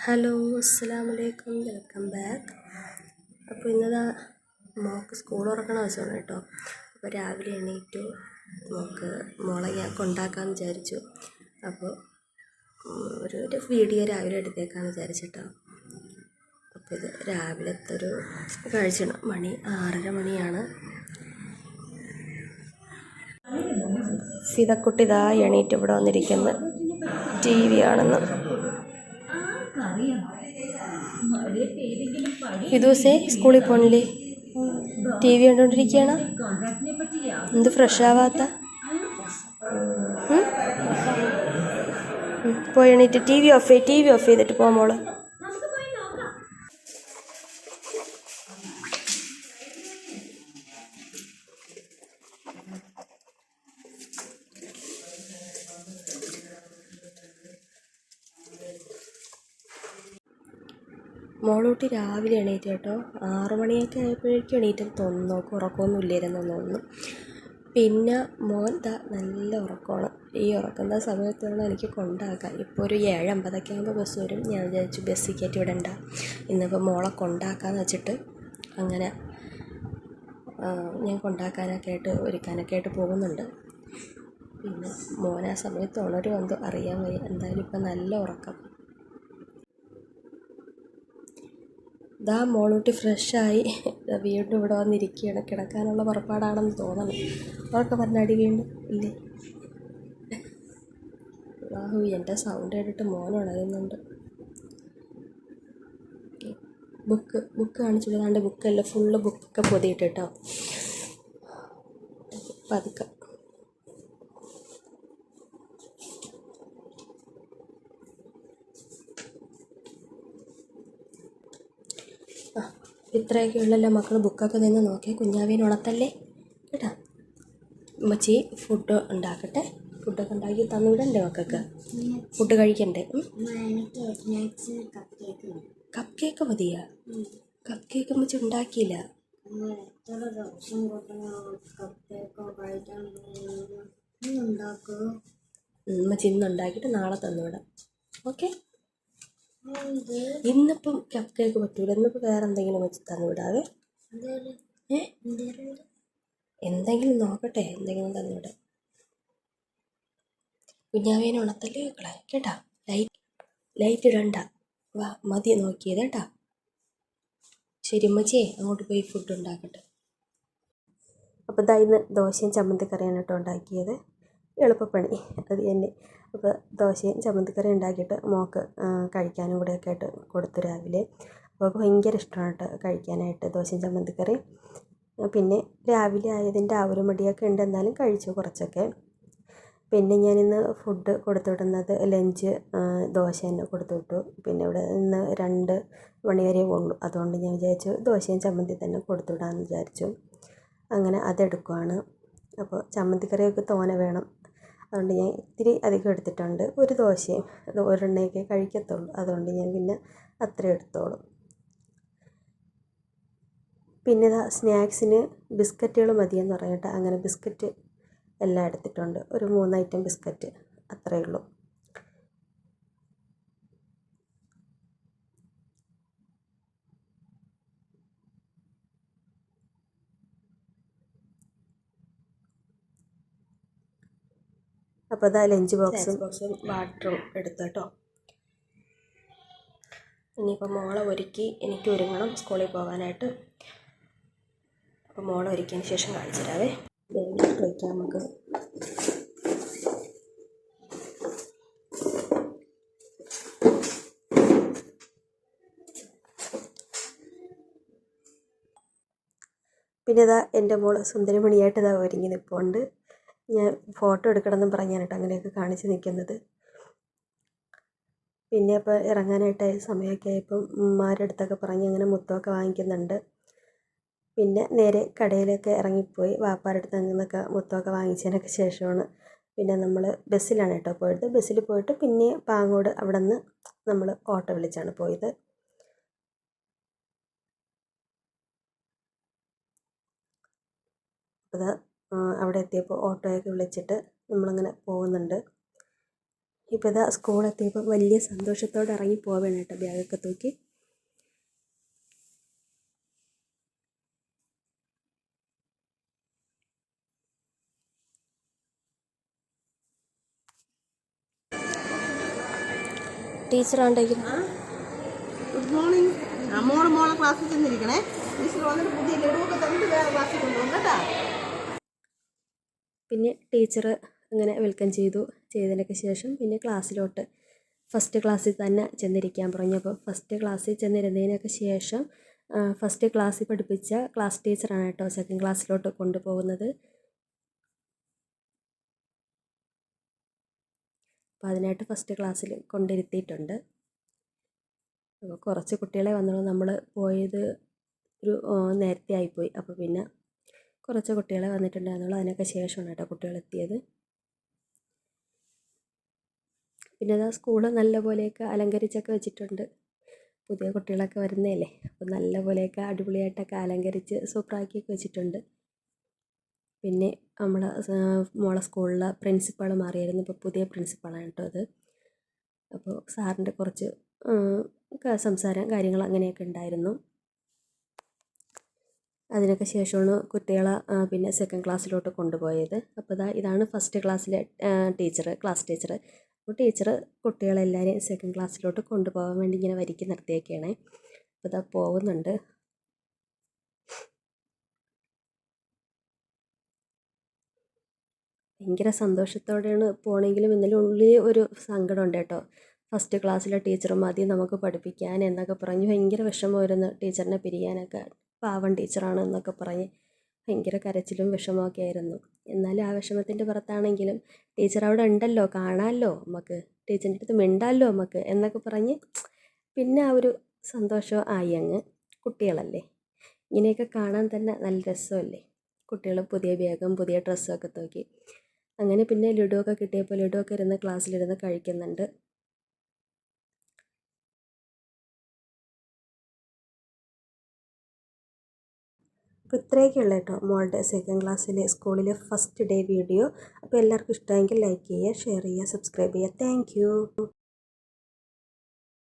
Hello, അസ്സലാമലൈക്കും, welcome back. അപ്പോൾ ഇന്നതാ മോൾക്ക് സ്കൂൾ തുറക്കണ ദിവസമാണ് കേട്ടോ. അപ്പോൾ രാവിലെ എണീറ്റു മോളെ ഞാൻ കൊണ്ടാക്കാമെന്ന് വിചാരിച്ചു. അപ്പോൾ ഒരു വീഡിയോ രാവിലെ എടുത്തേക്കാമെന്ന് വിചാരിച്ചിട്ടോ. അപ്പോൾ ഇത് രാവിലത്തെ ഒരു കാഴ്ചയാണ്. മണി 6:30 മണിയാണ്. ഫിദക്കുട്ടി ഇതാ എണീറ്റ് ഇവിടെ വന്നിരിക്കുന്നത് TV ആണെന്ന്. ദിവസേ സ്കൂളിൽ പോണില്ലേ? TV കണ്ടുകൊണ്ടിരിക്കുകയാണ്. എന്ത് ഫ്രഷ് ആവാത്ത? പോയി എണീറ്റ് TV ഓഫ് ചെയ്തിട്ട് പോ മോള്. മോളൂട്ടി രാവിലെ എണീറ്റ് കേട്ടോ. 6 മണിയൊക്കെ ആയപ്പോഴേക്കും എണീറ്റെന്ന് തോന്നുന്നു. നോക്ക് ഉറക്കമൊന്നും ഇല്ലായിരുന്നു തോന്നുന്നു. പിന്നെ മോൻ നല്ല ഉറക്കമാണ്. ഈ ഉറക്കുന്ന സമയത്താണ് എനിക്ക് കൊണ്ടാക്കാം. ഇപ്പോൾ ഒരു 7:50 ആകുമ്പോൾ ബസ് വരും. ഞാൻ വിചാരിച്ചു ബസ്സിൽ കയറ്റി വിടണ്ട, ഇന്നിപ്പോൾ മോളെ കൊണ്ടാക്കാമെന്ന് വെച്ചിട്ട് അങ്ങനെ ഞാൻ ഒരുക്കാനൊക്കെ ആയിട്ട് പോകുന്നുണ്ട്. പിന്നെ മോൻ ആ സമയത്ത് ഉണരുമെന്തോ അറിയാൻ വയ്യ. എന്തായാലും ഇപ്പം നല്ല ഉറക്കം. മോളൂട്ടി ഫ്രഷായി വീണ്ടും ഇവിടെ വന്നിരിക്കുകയാണ്. കിടക്കാനുള്ള പുറപ്പാടാണെന്ന് തോന്നണം. അവർക്ക് പറഞ്ഞടി വീണ്ടും ഇല്ലേ? എൻ്റെ സൗണ്ട് കേട്ടിട്ട് മോൻ ഉണരുന്നുണ്ട്. ബുക്ക് കാണിച്ചില്ലാണ്ട് ബുക്കെല്ലാം ഫുള്ള് ബുക്കൊക്കെ പൊതിയിട്ട് കേട്ടോ. പതുക്കെ ഇത്രയൊക്കെ ഉള്ളല്ലോ മക്കൾ. ബുക്കൊക്കെ നിന്ന് നോക്കിയാൽ കുഞ്ഞാവേനെ ഉണർത്തല്ലേ കേട്ടോ. ഉമ്മച്ചി ഫുഡ് ഉണ്ടാക്കട്ടെ. ഫുഡൊക്കെ ഉണ്ടാക്കി തന്നുവിടണ്ടേ മക്കൾക്ക്? ഫുഡ് കഴിക്കണ്ടേ? കപ്പ് കേക്ക് മതിയാ? കപ്പ് കേക്ക് ഉമ്മച്ചി ഉണ്ടാക്കിയില്ല. ഉമ്മച്ചി ഇന്നുണ്ടാക്കിയിട്ട് നാളെ തന്നുവിടാം. ഓക്കെ. ഇന്നിപ്പം കപ്പ് കേക്ക് പറ്റൂല. ഇന്നിപ്പോൾ വേറെ എന്തെങ്കിലും വെച്ച് തന്നുവിടാവേ. എന്തെങ്കിലും നോക്കട്ടെ, എന്തെങ്കിലും തന്നുവിടാം. കുഞ്ഞാവേനെ ഉണത്തല്ലേ മക്കളെ കേട്ടാ. ലൈറ്റ് ഇടണ്ട. വാ, മതി നോക്കിയത് കേട്ടാ. ശരി ഉമ്മച്ചിയെ, അങ്ങോട്ട് പോയി ഫുഡ് ഉണ്ടാക്കട്ടെ. അപ്പോൾ ഇന്ന് ദോശയും ചമ്മന്തിക്കറിയാണ് കേട്ടോ ഉണ്ടാക്കിയത്. എളുപ്പപ്പണി അത് തന്നെ. അപ്പോൾ ദോശയും ചമ്മന്തിക്കറി ഉണ്ടാക്കിയിട്ട് മോൾക്ക് കഴിക്കാനും കൂടെയൊക്കെ ആയിട്ട് കൊടുത്തു രാവിലെ. അപ്പോൾ ഭയങ്കര ഇഷ്ടമാണ് കേട്ടോ കഴിക്കാനായിട്ട് ദോശയും ചമ്മന്തിക്കറി. പിന്നെ രാവിലെ ആയതിൻ്റെ ആ ഒരു മടിയൊക്കെ ഉണ്ട്, എന്നാലും കഴിച്ചു കുറച്ചൊക്കെ. പിന്നെ ഞാനിന്ന് ഫുഡ് കൊടുത്തുവിടുന്നത് ലഞ്ച് ദോശ തന്നെ കൊടുത്തുവിട്ടു. പിന്നെ ഇവിടെ ഇന്ന് 2 മണി വരെ ഉള്ളൂ. അതുകൊണ്ട് ഞാൻ വിചാരിച്ചു ദോശയും ചമ്മന്തി തന്നെ കൊടുത്തുവിടാമെന്ന് വിചാരിച്ചു. അങ്ങനെ അതെടുക്കുവാണ്. അപ്പോൾ ചമ്മന്തിക്കറിയൊക്കെ തോനെ വേണം. അതുകൊണ്ട് ഞാൻ ഇത്തിരി അധികം എടുത്തിട്ടുണ്ട്. ഒരു ദോശയും അത് ഒരെണ്ണയൊക്കെ കഴിക്കത്തുള്ളൂ. അതുകൊണ്ട് ഞാൻ പിന്നെ അത്രയും എടുത്തോളും. പിന്നെ സ്നാക്സിന് ബിസ്ക്കറ്റുകൾ മതിയെന്ന് പറഞ്ഞിട്ട് അങ്ങനെ ബിസ്ക്കറ്റ് എല്ലാം എടുത്തിട്ടുണ്ട്. ഒരു 3 ഐറ്റം ബിസ്ക്കറ്റ്, അത്രയേ ഉള്ളൂ. അപ്പോൾ ലഞ്ച് ബോക്സും വാട്ടറും എടുത്തു കേട്ടോ. ഇനിയിപ്പോൾ മോളെ ഒരുക്കി എനിക്ക് ഒരുങ്ങണം സ്കൂളിൽ പോകാനായിട്ട്. അപ്പോൾ മോളെ ഒരുക്കിയതിന് ശേഷം കാണിച്ചു തരാവേ. വയ്ക്കാം നമുക്ക്. പിന്നെ എൻ്റെ മോൾ സുന്ദരിമണിയായിട്ട് ഒരുങ്ങി നിൽപ്പുണ്ട്. ഞാൻ ഫോട്ടോ എടുക്കണമെന്നും പറഞ്ഞാണ് അങ്ങനെയൊക്കെ കാണിച്ച് നിൽക്കുന്നത്. പിന്നെ ഇപ്പോൾ ഇറങ്ങാനായിട്ട് സമയമൊക്കെ ആയപ്പം ഉമ്മാരുടെ അടുത്തൊക്കെ പറഞ്ഞ് അങ്ങനെ മുത്തമൊക്കെ വാങ്ങിക്കുന്നുണ്ട്. പിന്നെ നേരെ കടയിലൊക്കെ ഇറങ്ങിപ്പോയി. വാപ്പാരുടെ അടുത്ത് നിന്നൊക്കെ മുത്തമൊക്കെ വാങ്ങിച്ചതിനൊക്കെ ശേഷമാണ് പിന്നെ നമ്മൾ ബസ്സിലാണ് കേട്ടോ പോയത്. ബസ്സിൽ പോയിട്ട് പിന്നെ പാങ്ങോട് അവിടെ നിന്ന് നമ്മൾ ഓട്ടോ വിളിച്ചാണ് പോയത്. അത് അവിടെ എത്തിയപ്പോൾ ഓട്ടോയൊക്കെ വിളിച്ചിട്ട് നമ്മളങ്ങനെ പോകുന്നുണ്ട്. ഇപ്പോൾ ഇതാ സ്കൂളെത്തിയപ്പോൾ വലിയ സന്തോഷത്തോടെ ഇറങ്ങി പോവേണം കേട്ടോ, ബാഗൊക്കെ തൂക്കി. ടീച്ചറാണ്ടെങ്കിൽ ഗുഡ് മോർണിംഗ്. മോളെ ക്ലാസ്സിൽ ചെന്നിരിക്കണേ. ടീച്ചർ വന്നിട്ട് പുതിയ ലഡുവൊക്കെ തന്നിട്ട് വേറെ ക്ലാസ്സിൽ കൊണ്ടുപോകും കേട്ടോ. പിന്നെ ടീച്ചർ അങ്ങനെ വെൽക്കം ചെയ്തതിനൊക്കെ ശേഷം പിന്നെ ക്ലാസ്സിലോട്ട് ഫസ്റ്റ് ക്ലാസ്സിൽ തന്നെ ചെന്നിരിക്കാൻ പറഞ്ഞു. അപ്പോൾ ഫസ്റ്റ് ക്ലാസ്സിൽ ചെന്നിരുന്നതിനൊക്കെ ശേഷം ഫസ്റ്റ് ക്ലാസ്സിൽ പഠിപ്പിച്ച ക്ലാസ് ടീച്ചറാണ് കേട്ടോ സെക്കൻഡ് ക്ലാസ്സിലോട്ട് കൊണ്ടുപോകുന്നത്. അപ്പോൾ അതിനായിട്ട് ഫസ്റ്റ് ക്ലാസ്സിൽ കൊണ്ടിരുത്തിയിട്ടുണ്ട്. അപ്പോൾ കുറച്ച് കുട്ടികളെ വന്നുള്ളൂ, നമ്മൾ പോയത് ഒരു നേരത്തെ ആയിപ്പോയി. അപ്പോൾ പിന്നെ കുറച്ച് കുട്ടികളെ വന്നിട്ടുണ്ടായിരുന്നുള്ളൂ, അതിനൊക്കെ ശേഷമാണ് കേട്ടോ കുട്ടികളെത്തിയത്. പിന്നെ അതാ സ്കൂള് നല്ല പോലെയൊക്കെ അലങ്കരിച്ചൊക്കെ വെച്ചിട്ടുണ്ട്. പുതിയ കുട്ടികളൊക്കെ വരുന്നതല്ലേ, അപ്പോൾ നല്ല പോലെയൊക്കെ അടിപൊളിയായിട്ടൊക്കെ അലങ്കരിച്ച് സൂപ്പറാക്കിയൊക്കെ വെച്ചിട്ടുണ്ട്. പിന്നെ മോളെ സ്കൂളിലെ പ്രിൻസിപ്പാൾ മാറിയായിരുന്നു, ഇപ്പോൾ പുതിയ പ്രിൻസിപ്പാളാണ് കേട്ടോ അത്. അപ്പോൾ സാറിൻ്റെ കുറച്ച് സംസാരം കാര്യങ്ങൾ അങ്ങനെയൊക്കെ ഉണ്ടായിരുന്നു. അതിനൊക്കെ ശേഷമാണ് കുട്ടികളെ പിന്നെ സെക്കൻഡ് ക്ലാസ്സിലോട്ട് കൊണ്ടുപോയത്. അപ്പോൾ ഇതാണ് ഫസ്റ്റ് ക്ലാസ്സിലെ ക്ലാസ് ടീച്ചർ. അപ്പോൾ ടീച്ചർ കുട്ടികളെല്ലാവരെയും സെക്കൻഡ് ക്ലാസ്സിലോട്ട് കൊണ്ടുപോകാൻ വേണ്ടി ഇങ്ങനെ വരിക്ക് നിർത്തിയൊക്കെയാണ്. അപ്പോൾ ഇതാ പോകുന്നുണ്ട്. ഭയങ്കര സന്തോഷത്തോടെയാണ് പോകണമെങ്കിലും ഇന്നലെ ഉള്ളിൽ ഒരു സങ്കടമുണ്ട് കേട്ടോ. ഫസ്റ്റ് ക്ലാസ്സിലെ ടീച്ചർ മതി നമുക്ക് പഠിപ്പിക്കാൻ എന്നൊക്കെ പറഞ്ഞ് ഭയങ്കര വിഷമമായിരുന്നു ടീച്ചറിനെ പിരിയാനൊക്കെ. പാവം ടീച്ചറാണ് എന്നൊക്കെ പറഞ്ഞ് ഭയങ്കര കരച്ചിലും വിഷമമൊക്കെ ആയിരുന്നു. എന്നാലും ആ വിഷമത്തിൻ്റെ പുറത്താണെങ്കിലും ടീച്ചർ അവിടെ ഉണ്ടല്ലോ, കാണാമല്ലോ നമുക്ക്, ടീച്ചറിൻ്റെ അടുത്ത് മിണ്ടാമല്ലോ നമുക്ക് എന്നൊക്കെ പറഞ്ഞ് പിന്നെ ആ ഒരു സന്തോഷം ആയി അങ്ങ്. കുട്ടികളല്ലേ, ഇങ്ങനെയൊക്കെ കാണാൻ തന്നെ നല്ല രസമല്ലേ. കുട്ടികൾ പുതിയ ബാഗും പുതിയ ഡ്രസ്സും ഒക്കെ നോക്കി. അങ്ങനെ പിന്നെ ലഡു ഒക്കെ കിട്ടിയപ്പോൾ ലഡു ഒക്കെ ഇരുന്ന് ക്ലാസ്സിലിരുന്ന് കഴിക്കുന്നുണ്ട്. അപ്പോൾ ഇത്രയൊക്കെയുള്ളൂ കേട്ടോ മോളുടെ സെക്കൻഡ് ക്ലാസ്സിലെ സ്കൂളിലെ ഫസ്റ്റ് ഡേ വീഡിയോ. അപ്പോൾ എല്ലാവർക്കും ഇഷ്ടമെങ്കിൽ ലൈക്ക് ചെയ്യുക, ഷെയർ ചെയ്യുക, സബ്സ്ക്രൈബ് ചെയ്യുക. Thank you.